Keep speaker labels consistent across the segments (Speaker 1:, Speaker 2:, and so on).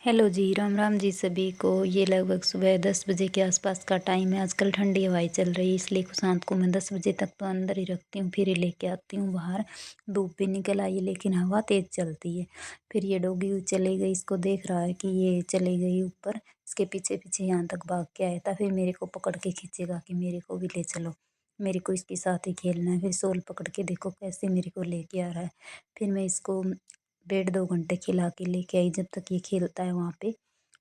Speaker 1: Hello जी, राम राम जी सभी को। ये लगभग सुबह 10 बजे के आसपास का टाइम है। आजकल ठंडी हवाएं चल रही है, इसलिए कुशांत को मैं 10 बजे तक तो अंदर ही रखती हूँ, फिर ही लेके आती हूँ बाहर। धूप भी निकल आई है लेकिन हवा तेज़ चलती है। फिर ये डॉगी चली गई, इसको देख रहा है कि ये चली गई ऊपर, इसके पीछे पीछे यहाँ तक भाग के आया था। फिर मेरे को पकड़ के खींचेगा कि मेरे को भी ले चलो, मेरे को इसके साथ ही खेलना है। फिर सोल पकड़ के देखो कैसे मेरे को लेके आ रहा है। फिर मैं इसको 1.5-2 घंटे खिला के लेके आई, जब तक ये खेलता है वहाँ पे।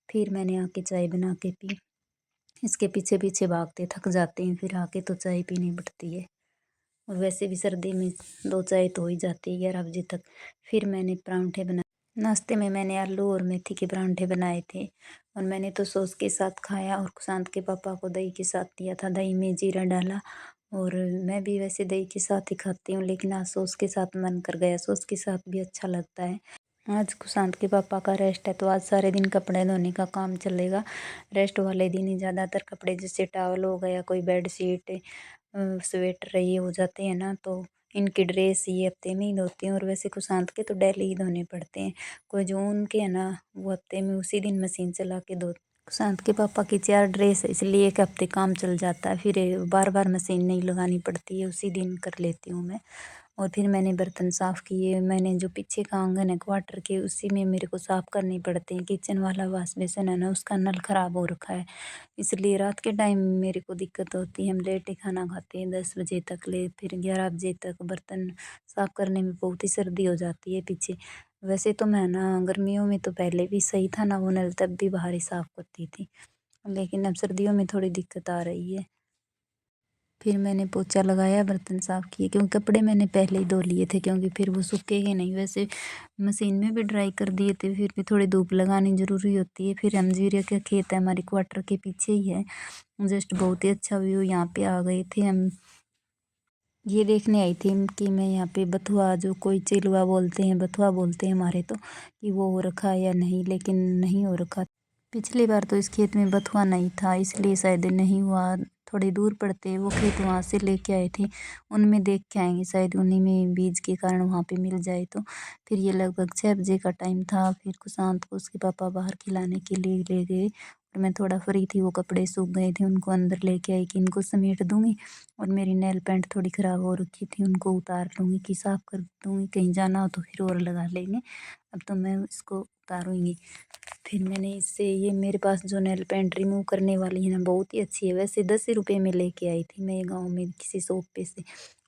Speaker 1: फिर मैंने आके चाय बना के पी। इसके पीछे पीछे भागते थक जाते हैं, फिर आके तो चाय पीनी पड़ती है। और वैसे भी सर्दी में 2 चाय तो हो ही जाती है 11 बजे तक। फिर मैंने परांठे बनाए। नाश्ते में मैंने आलू और मेथी के परांठे बनाए थे, और मैंने तो सॉस के साथ खाया, और कुशांत के पापा को दही के साथ दिया था। दही में जीरा डाला, और मैं भी वैसे दही के साथ ही खाती हूँ, लेकिन आज सॉस के साथ मन कर गया। सॉस के साथ भी अच्छा लगता है। आज कुशांत के पापा का रेस्ट है, तो आज सारे दिन कपड़े धोने का काम चलेगा। रेस्ट वाले दिन ही ज़्यादातर कपड़े, जैसे टॉवल हो गया, कोई बेड शीट, स्वेटर ये हो जाते हैं ना, तो इनकी ड्रेस ये हफ्ते में ही धोती हूँ। और वैसे कुशांत के तो डेली ही धोने पड़ते हैं। कोई जो उनके है ना, वो हफ्ते में उसी दिन मशीन चला के धो। कुशांत के पापा की 4 ड्रेस है, इसलिए एक हफ्ते काम चल जाता है। फिर बार बार मशीन नहीं लगानी पड़ती है, उसी दिन कर लेती हूँ मैं। और फिर मैंने बर्तन साफ़ किए। मैंने जो पीछे का आंगन है क्वार्टर के, उसी में मेरे को साफ़ करने पड़ते हैं। किचन वाला वाश बेसिन है ना, उसका नल ख़राब हो रखा है, इसलिए रात के टाइम मेरे को दिक्कत होती है। हम लेट ही खाना खाते हैं 10 बजे तक, ले फिर 11 बजे तक बर्तन साफ़ करने में बहुत ही सर्दी हो जाती है पीछे। वैसे तो मैं ना गर्मियों में तो पहले भी सही था ना वो नल, तब भी बाहर ही साफ़ करती थी, लेकिन अब सर्दियों में थोड़ी दिक्कत आ रही है। फिर मैंने पोछा लगाया, बर्तन साफ़ किए, क्योंकि कपड़े मैंने पहले ही धो लिए थे, क्योंकि फिर वो सूखेंगे नहीं। वैसे मशीन में भी ड्राई कर दिए थे, फिर भी थोड़ी धूप लगानी ज़रूरी होती है। फिर हम जीरे का खेत है हमारे क्वार्टर के पीछे ही है जस्ट, बहुत ही अच्छा व्यू। यहाँ पे आ गए थे हम, ये देखने आई थी कि मैं यहाँ पे बथुआ, जो कोई चिलुआ बोलते हैं, बथुआ बोलते हैं हमारे तो, कि वो हो रखा है या नहीं, लेकिन नहीं हो रखा। पिछली बार तो इस खेत में बथुआ नहीं था, इसलिए शायद नहीं हुआ। थोड़ी दूर पड़ते वो खेत, वहाँ से लेके आए थे, उनमें देख के आएंगे, शायद उन्हीं में बीज के कारण वहाँ पे मिल जाए तो। फिर ये लगभग 6 बजे का टाइम था। फिर कुशांत को उसके पापा बाहर खिलाने के लिए ले गए, और मैं थोड़ा फ्री थी। वो कपड़े सूख गए थे, उनको अंदर लेके आई कि इनको समेट दूँगी। और मेरी नेल पेंट थोड़ी ख़राब हो रखी थी, उनको उतार लूँगी कि साफ़ कर दूँगी, कहीं जाना हो तो फिर और लगा लेंगे। अब तो मैं इसको उतारूँगी। फिर मैंने इससे, ये मेरे पास जो नेल पेंट रिमूव करने वाली है ना, बहुत ही अच्छी है। वैसे 10 ही रुपये में लेके आई थी मैं गांव में किसी शॉप पे से,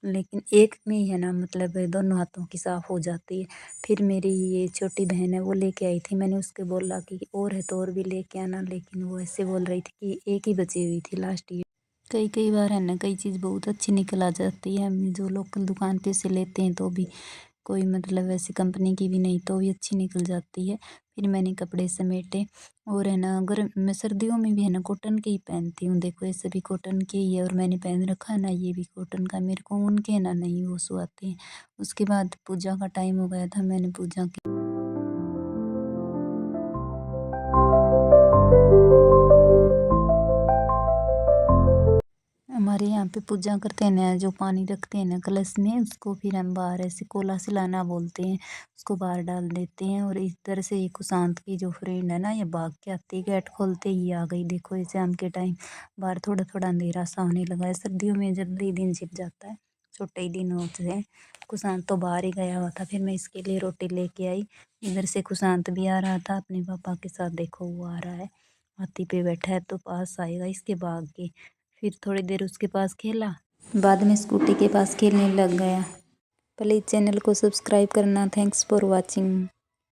Speaker 1: लेकिन एक में ही है ना, मतलब दोनों हाथों की साफ़ हो जाती है। फिर मेरी ये छोटी बहन है, वो लेके आई थी। मैंने उसके बोला कि और है तो और भी लेके आना, लेकिन वो ऐसे बोल रही थी कि एक ही बची हुई थी लास्ट ईयर। कई कई बार है ना, कई चीज़ बहुत अच्छी निकल आ जाती है। हम जो लोकल दुकान पे से लेते हैं तो भी कोई, मतलब वैसे कंपनी की भी नहीं, तो भी अच्छी निकल जाती है। फिर मैंने कपड़े समेटे, और है ना, गर्म मैं सर्दियों में भी है ना कॉटन के ही पहनती हूँ। देखो ये सभी कॉटन के ही है, और मैंने पहन रखा है ना, ये भी कॉटन का। मेरे को उनके है ना नहीं वो सुहाते हैं। उसके बाद पूजा का टाइम हो गया था, मैंने पूजा की। हमारे यहाँ पे पूजा करते हैं ना, जो पानी रखते हैं ना कलश में, उसको फिर हम बाहर ऐसे कोला सिलाना बोलते हैं, उसको बाहर डाल देते हैं। और इस तरह से ये कुशांत की जो फ्रेंड है ना, ये भाग के आती है, गेट खोलते ही आ गई। देखो ये शाम के टाइम बाहर थोड़ा थोड़ा अंधेरा सा होने लगा है। सर्दियों में जल्दी दिन छिप जाता है, छोटे ही दिन होते हैं। कुशांत तो बाहर ही गया हुआ था, फिर मैं इसके लिए रोटी लेके आई। इधर से कुशांत भी आ रहा था अपने पापा के साथ। देखो वो आ रहा है, हाथी पे बैठा है, तो पास आएगा इसके भाग के। फिर थोड़ी देर उसके पास खेला, बाद में स्कूटी के पास खेलने लग गया। प्लीज़ चैनल को सब्सक्राइब करना। Thanks for watching.